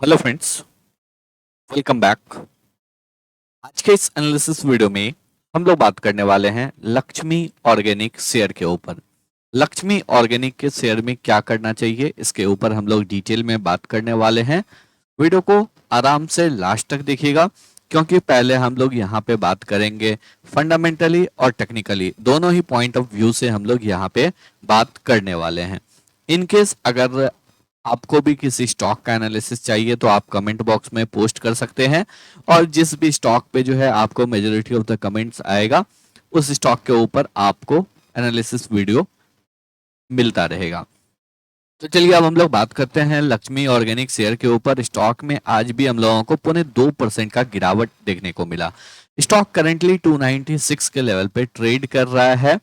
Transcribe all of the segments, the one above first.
Hello friends, welcome back. आज के इस एनालिसिस वीडियो में हम लोग बात करने वाले हैं लक्ष्मी ऑर्गेनिक शेयर के ऊपर। लक्ष्मी ऑर्गेनिक के शेयर में क्या करना चाहिए, इसके ऊपर हम लोग डिटेल में बात करने वाले हैं। वीडियो को आराम से लास्ट तक देखिएगा, क्योंकि पहले हम लोग यहाँ पे बात करेंगे फंडामेंटली और टेक्निकली, दोनों ही पॉइंट ऑफ व्यू से हम लोग यहाँ पे बात करने वाले हैं। इनकेस अगर आपको भी किसी स्टॉक का एनालिसिस चाहिए तो आप कमेंट बॉक्स में पोस्ट कर सकते हैं, और जिस भी स्टॉक पे जो है आपको मेजोरिटी ऑफ द कमेंट्स आएगा उस स्टॉक के ऊपर आपको एनालिसिस वीडियो मिलता रहेगा। तो चलिए अब हम लोग बात करते हैं लक्ष्मी ऑर्गेनिक शेयर के ऊपर। स्टॉक में आज भी हम लोगों को 0.2% का गिरावट देखने को मिला। स्टॉक करंटली 296 के लेवल पे ट्रेड कर रहा है,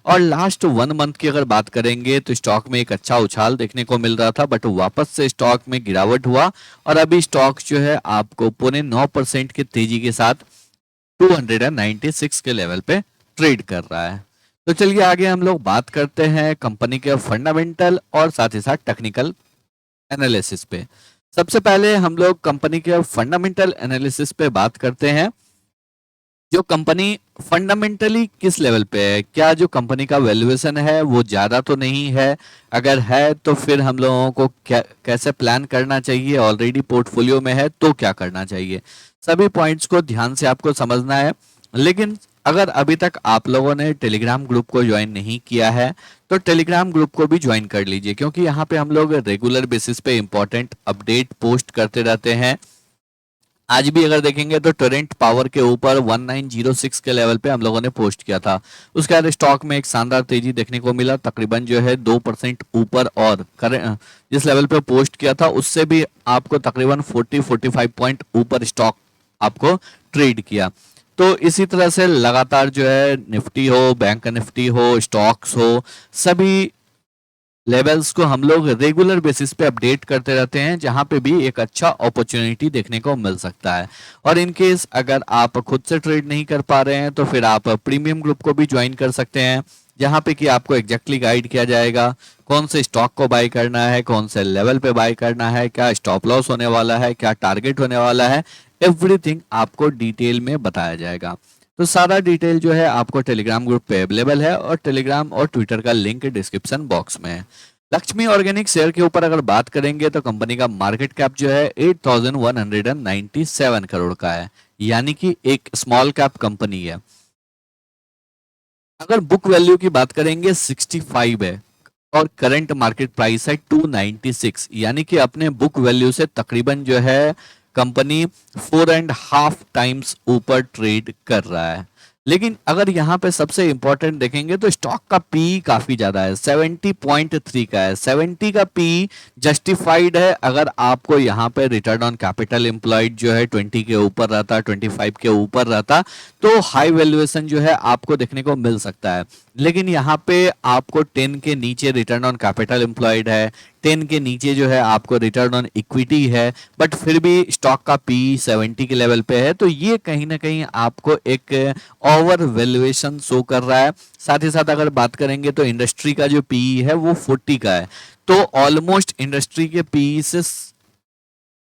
और लास्ट 1 मंथ की अगर बात करेंगे तो स्टॉक में एक अच्छा उछाल देखने को मिल रहा था, बट वापस से स्टॉक में गिरावट हुआ और अभी स्टॉक जो है आपको 0.9% की तेजी के साथ 296 के लेवल पे ट्रेड कर रहा है। तो चलिए आगे हम लोग बात करते हैं कंपनी के फंडामेंटल और साथ ही साथ टेक्निकल एनालिसिस पे। सबसे पहले हम लोग कंपनी के फंडामेंटल एनालिसिस पे बात करते हैं। जो कंपनी फंडामेंटली किस लेवल पे है, क्या जो कंपनी का वैल्यूएशन है वो ज्यादा तो नहीं है? अगर है तो फिर हम लोगों को कैसे प्लान करना चाहिए? ऑलरेडी पोर्टफोलियो में है तो क्या करना चाहिए? सभी पॉइंट्स को ध्यान से आपको समझना है। लेकिन अगर अभी तक आप लोगों ने टेलीग्राम ग्रुप को ज्वाइन नहीं किया है तो टेलीग्राम ग्रुप को भी ज्वाइन कर लीजिए, क्योंकि यहाँ पे हम लोग रेगुलर बेसिस पे इंपॉर्टेंट अपडेट पोस्ट करते रहते हैं। आज भी अगर देखेंगे तो टोरेंट पावर के ऊपर 1906 के लेवल पे हम लोगों ने पोस्ट किया था। उसके बाद स्टॉक में एक शानदार तेजी देखने को मिला, तकरीबन जो है 2% ऊपर, और जिस लेवल पे पोस्ट किया था उससे भी आपको तकरीबन 40-45 पॉइंट ऊपर स्टॉक आपको ट्रेड किया। तो इसी तरह से लगातार जो है निफ्टी हो, बैंक निफ्टी हो, स्टॉक्स हो, सभी लेवल्स को हम लोग रेगुलर बेसिस पे अपडेट करते रहते हैं, जहां पे भी एक अच्छा अपॉर्चुनिटी देखने को मिल सकता है। और इन केस अगर आप खुद से ट्रेड नहीं कर पा रहे हैं तो फिर आप प्रीमियम ग्रुप को भी ज्वाइन कर सकते हैं, जहां पे कि आपको एग्जैक्टली गाइड किया जाएगा कौन से स्टॉक को बाय करना है, कौन से लेवल पे बाय करना है, क्या स्टॉप लॉस होने वाला है, क्या टारगेट होने वाला है। एवरीथिंग आपको डिटेल में बताया जाएगा। तो सारा डिटेल जो है आपको टेलीग्राम ग्रुप पे अवेलेबल है, और टेलीग्राम और ट्विटर का लिंक डिस्क्रिप्शन बॉक्स में है। लक्ष्मी ऑर्गेनिक शेयर के ऊपर अगर बात करेंगे तो कंपनी का मार्केट कैप जो है 8197 करोड़ का है, यानी कि एक स्मॉल कैप कंपनी है। अगर बुक वैल्यू की बात करेंगे 65 है, और करंट मार्केट प्राइस है 296, यानी कि अपने बुक वैल्यू से तकरीबन जो है कंपनी 4.5 टाइम्स ऊपर ट्रेड कर रहा है। लेकिन अगर यहाँ पे सबसे इंपॉर्टेंट देखेंगे तो स्टॉक का पी काफी ज्यादा है, 70.3 का है। 70 का पी जस्टिफाइड है अगर आपको यहाँ पे रिटर्न ऑन कैपिटल एम्प्लॉयड जो है 20 के ऊपर रहता, 25 के ऊपर रहता, तो हाई वैल्यूएशन जो है आपको देखने को मिल सकता है। लेकिन यहाँ पे आपको 10 के नीचे रिटर्न ऑन कैपिटल एम्प्लॉयड है, 10 के नीचे जो है आपको रिटर्न ऑन इक्विटी है, बट फिर भी स्टॉक का पी 70 के लेवल पे है। तो ये कहीं ना कहीं आपको एक ओवर वैल्यूएशन शो कर रहा है। साथ ही साथ अगर बात करेंगे तो इंडस्ट्री का जो पी है वो 40 का है, तो ऑलमोस्ट इंडस्ट्री के पी से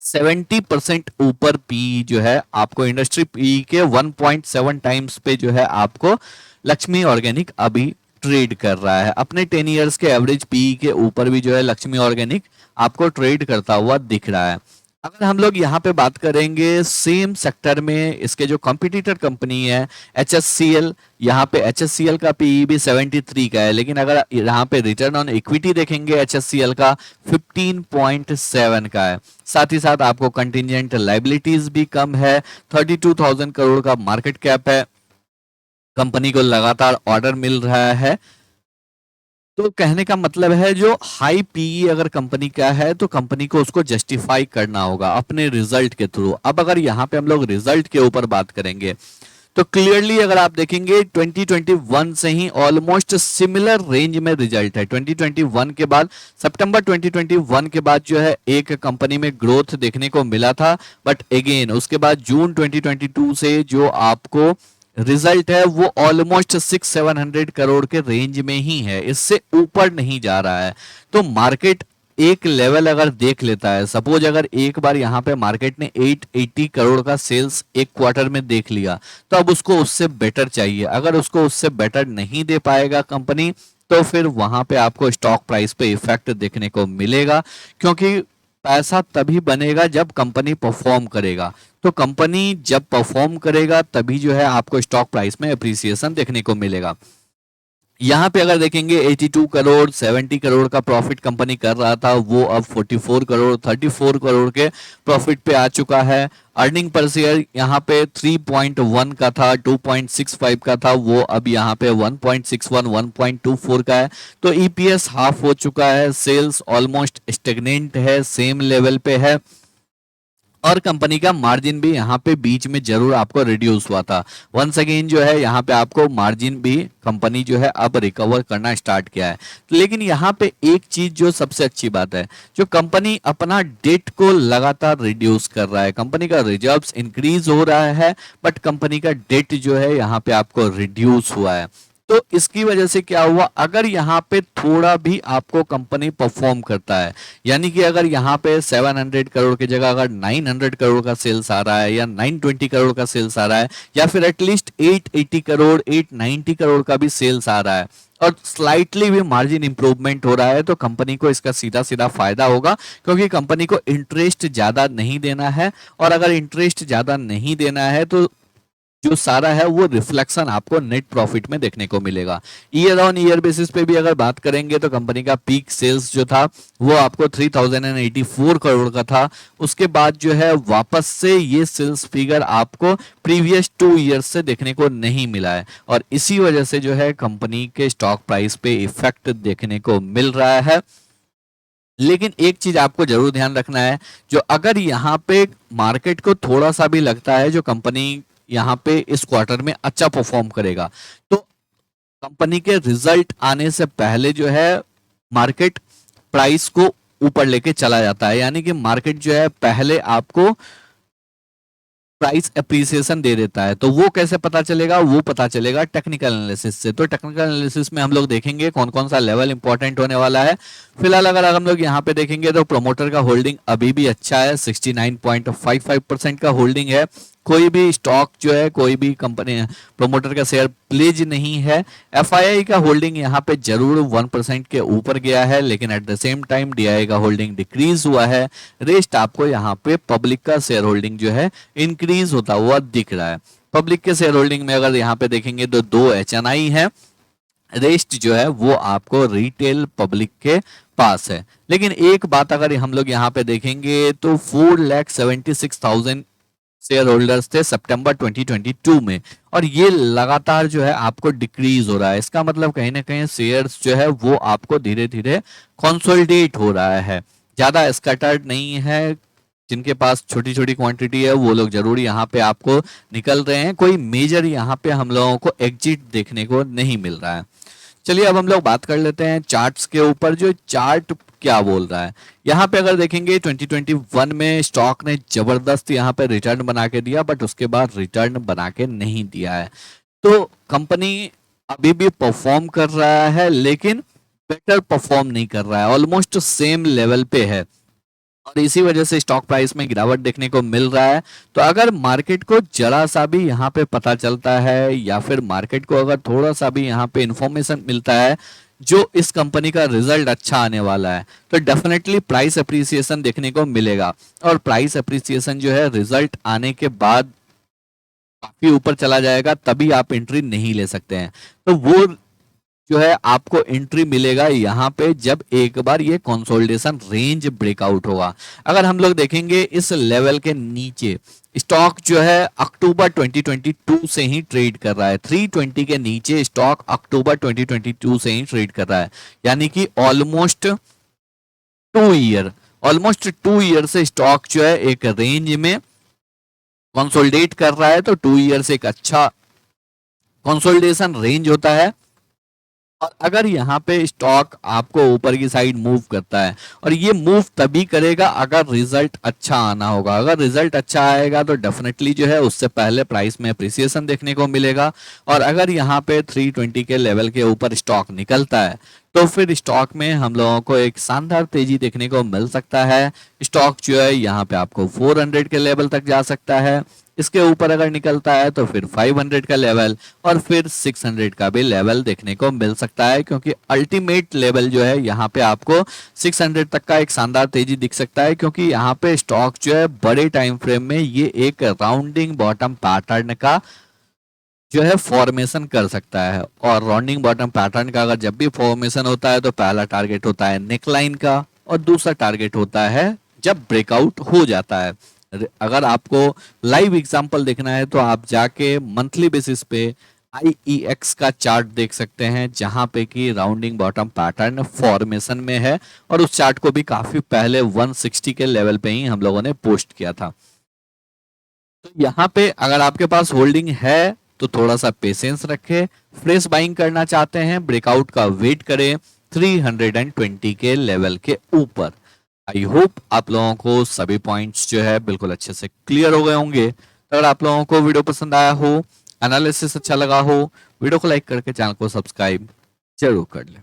70% ऊपर पी जो है आपको इंडस्ट्री पी के 1.7 टाइम्स पे जो है आपको लक्ष्मी ऑर्गेनिक अभी ट्रेड कर रहा है। अपने 10 इयर्स के एवरेज पी के ऊपर भी जो है लक्ष्मी ऑर्गेनिक आपको ट्रेड करता हुआ दिख रहा है। अगर हम लोग यहाँ पे बात करेंगे सेम सेक्टर में इसके जो कॉम्पिटिटर कंपनी है HSCL, यहाँ पे HSCL का पीई भी 73 का है, लेकिन अगर यहाँ पे रिटर्न ऑन इक्विटी देखेंगे HSCL का 15.7 का है। साथ ही साथ आपको कंटिजेंट लाइबिलिटीज भी कम है, 32,000 करोड़ का मार्केट कैप है, कंपनी को लगातार ऑर्डर मिल रहा है। तो कहने का मतलब है जो हाई पीई अगर कंपनी का है तो कंपनी को उसको जस्टिफाई करना होगा अपने रिजल्ट के थ्रू। अब अगर यहाँ पे हम लोग रिजल्ट के ऊपर बात करेंगे तो क्लियरली अगर आप देखेंगे 2021 से ही ऑलमोस्ट सिमिलर रेंज में रिजल्ट है। 2021 के बाद, सितंबर 2021 के बाद जो है एक कंपनी में ग्रोथ देखने को मिला था, बट अगेन उसके बाद जून 2022 से जो आपको रिजल्ट है वो ऑलमोस्ट 600-700 करोड़ के रेंज में ही है, इससे ऊपर नहीं जा रहा है। तो मार्केट एक लेवल अगर देख लेता है, सपोज अगर एक बार यहाँ पे मार्केट ने 880 करोड़ का सेल्स एक क्वार्टर में देख लिया, तो अब उसको उससे बेटर चाहिए। अगर उसको उससे बेटर नहीं दे पाएगा कंपनी, तो फिर वहां पे आपको स्टॉक प्राइस पे इफेक्ट देखने को मिलेगा, क्योंकि पैसा तभी बनेगा जब कंपनी परफॉर्म करेगा। तो कंपनी जब परफॉर्म करेगा तभी जो है आपको स्टॉक प्राइस में अप्रिसिएशन देखने को मिलेगा। यहाँ पे अगर देखेंगे 82 करोड़ 70 करोड़ का प्रॉफिट कंपनी कर रहा था, वो अब 44 करोड़ 34 करोड़ के प्रॉफिट पे आ चुका है। अर्निंग पर शेयर यहाँ पे 3.1 का था, 2.65 का था, वो अब यहाँ पे 1.61 1.24 का है। तो ईपीएस हाफ हो चुका है। सेल्स ऑलमोस्ट स्टेगनेंट है, सेम लेवल पे है, और कंपनी का मार्जिन भी यहाँ पे बीच में जरूर आपको रिड्यूस हुआ था। वंस अगेन जो है यहाँ पे आपको मार्जिन भी कंपनी जो है अब रिकवर करना स्टार्ट किया है। लेकिन यहाँ पे एक चीज जो सबसे अच्छी बात है, जो कंपनी अपना डेट को लगातार रिड्यूस कर रहा है, कंपनी का रिजर्व्स इंक्रीज हो रहा है, बट कंपनी का डेट जो है यहाँ पे आपको रिड्यूस हुआ है। तो इसकी वजह से क्या हुआ, अगर यहाँ पे थोड़ा भी आपको कंपनी परफॉर्म करता है, यानी कि अगर यहाँ पे 700 करोड़ की जगह अगर 900 करोड़ का सेल्स आ रहा है, या 920 करोड़ का सेल्स आ रहा है, या फिर एटलीस्ट 880 करोड़ 890 करोड़ का भी सेल्स आ रहा है, और स्लाइटली भी मार्जिन इंप्रूवमेंट हो रहा है, तो कंपनी को इसका सीधा सीधा फायदा होगा, क्योंकि कंपनी को इंटरेस्ट ज्यादा नहीं देना है। और अगर इंटरेस्ट ज्यादा नहीं देना है तो जो सारा है वो रिफ्लेक्शन आपको नेट प्रॉफिट में देखने को मिलेगा। ईयर ऑन ईयर बेसिस पे भी अगर बात करेंगे तो कंपनी का पीक सेल्स जो था वो आपको 3084 करोड़ का था। उसके बाद जो है वापस से ये सेल्स फिगर आपको प्रीवियस 2 ईयर्स से देखने को नहीं मिला है, और इसी वजह से जो है कंपनी के स्टॉक प्राइस पे इफेक्ट देखने को मिल रहा है। लेकिन एक चीज आपको जरूर ध्यान रखना है, जो अगर यहाँ पे मार्केट को थोड़ा सा भी लगता है जो कंपनी यहाँ पे इस क्वार्टर में अच्छा परफॉर्म करेगा, तो कंपनी के रिजल्ट आने से पहले जो है मार्केट प्राइस को ऊपर लेके चला जाता है। यानी कि मार्केट जो है पहले आपको प्राइस एप्रिसिएशन दे देता है। तो वो कैसे पता चलेगा, वो पता चलेगा टेक्निकल एनालिसिस से। तो टेक्निकल एनालिसिस में हम लोग देखेंगे कौन कौन सा लेवल इंपॉर्टेंट होने वाला है। फिलहाल अगर हम लोग यहाँ पे देखेंगे तो प्रोमोटर का होल्डिंग अभी भी अच्छा है, 69.55% का होल्डिंग है। कोई भी स्टॉक जो है, कोई भी कंपनी प्रोमोटर का शेयर प्लेज नहीं है। एफआईआई का होल्डिंग यहाँ पे जरूर 1% के ऊपर गया है, लेकिन at the same time DI का होल्डिंग डिक्रीज हुआ है। रेस्ट आपको यहाँ पे पब्लिक का शेयर होल्डिंग जो है इंक्रीज होता हुआ दिख रहा है। पब्लिक के शेयर होल्डिंग में अगर यहाँ पे देखेंगे तो 2 एचएनआई है, रेस्ट जो है वो आपको रिटेल पब्लिक के पास है। लेकिन एक बात अगर हम लोग यहाँ पे देखेंगे तो 4,76,000 शेयर होल्डर्स थे सितंबर 2022 में, और ये लगातार जो है आपको डिक्रीज हो रहा है। इसका मतलब कहीं ना कहीं शेयर्स जो है वो आपको धीरे धीरे कंसोलिडेट हो रहा है, ज्यादा स्कैटर्ड नहीं है। जिनके पास छोटी छोटी क्वांटिटी है वो लोग जरूर यहाँ पे आपको निकल रहे हैं। कोई मेजर यहाँ पे हम लोगों को एग्जिट देखने को नहीं मिल रहा है। चलिए अब हम लोग बात कर लेते हैं चार्ट्स के ऊपर, जो चार्ट क्या बोल रहा है। यहाँ पे अगर देखेंगे 2021 में स्टॉक ने जबरदस्त यहाँ पे रिटर्न बना के दिया, बट उसके बाद रिटर्न बना के नहीं दिया है। तो कंपनी अभी भी परफॉर्म कर रहा है, लेकिन बेटर परफॉर्म नहीं कर रहा है, ऑलमोस्ट सेम लेवल पे है, और इसी वजह से स्टॉक प्राइस में गिरावट देखने को मिल रहा है। तो अगर मार्केट को जरा सा भी यहाँ पे पता चलता है, या फिर मार्केट को अगर थोड़ा सा भी यहाँ पे इंफॉर्मेशन मिलता है जो इस कंपनी का रिजल्ट अच्छा आने वाला है, तो डेफिनेटली प्राइस अप्रिसिएशन देखने को मिलेगा। और प्राइस अप्रिसिएशन जो है रिजल्ट आने के बाद काफी ऊपर चला जाएगा, तभी आप एंट्री नहीं ले सकते हैं। तो वो जो है आपको एंट्री मिलेगा यहाँ पे जब एक बार ये कंसोलिडेशन रेंज ब्रेकआउट होगा। अगर हम लोग देखेंगे इस लेवल के नीचे स्टॉक जो है अक्टूबर 2022 से ही ट्रेड कर रहा है, 320 के नीचे स्टॉक अक्टूबर 2022 से ही ट्रेड कर रहा है, यानी कि ऑलमोस्ट टू ईयर से स्टॉक जो है एक रेंज में कंसोलिडेट कर रहा है। तो 2 ईयर से एक अच्छा कंसोलिडेशन रेंज होता है, और अगर यहाँ पे स्टॉक आपको ऊपर की साइड मूव करता है, और ये मूव तभी करेगा अगर रिजल्ट अच्छा आना होगा। अगर रिजल्ट अच्छा आएगा तो डेफिनेटली जो है उससे पहले प्राइस में अप्रिसिएशन देखने को मिलेगा। और अगर यहाँ पे 320 के लेवल के ऊपर स्टॉक निकलता है तो फिर स्टॉक में हम लोगों को एक शानदार तेजी देखने को मिल सकता है। स्टॉक जो है यहाँ पे आपको 400 के लेवल तक जा सकता है। इसके ऊपर अगर निकलता है तो फिर 500 का लेवल और फिर 600 का भी लेवल देखने को मिल सकता है, क्योंकि अल्टीमेट लेवल जो है यहाँ पे आपको 600 तक का एक शानदार तेजी दिख सकता है, क्योंकि यहाँ पे स्टॉक जो है बड़े टाइम फ्रेम में ये एक राउंडिंग बॉटम पैटर्न का जो है फॉर्मेशन कर सकता है। और राउंडिंग बॉटम पैटर्न का अगर जब भी फॉर्मेशन होता है तो पहला टारगेट होता है नेकलाइन का, और दूसरा टारगेट होता है जब ब्रेकआउट हो जाता है। अगर आपको लाइव एग्जांपल देखना है तो आप जाके मंथली बेसिस पे IEX का चार्ट देख सकते हैं, जहां पे कि राउंडिंग बॉटम पैटर्न फॉर्मेशन में है, और उस चार्ट को भी काफी पहले 160 के लेवल पे ही हम लोगों ने पोस्ट किया था। तो यहाँ पे अगर आपके पास होल्डिंग है तो थोड़ा सा पेशेंस रखें। फ्रेश बाइंग करना चाहते हैं, ब्रेकआउट का वेट करें 320 के लेवल के ऊपर। आई होप आप लोगों को सभी पॉइंट्स जो है बिल्कुल अच्छे से क्लियर हो गए होंगे। तो अगर आप लोगों को वीडियो पसंद आया हो, एनालिसिस अच्छा लगा हो, वीडियो को लाइक करके चैनल को सब्सक्राइब जरूर कर लें।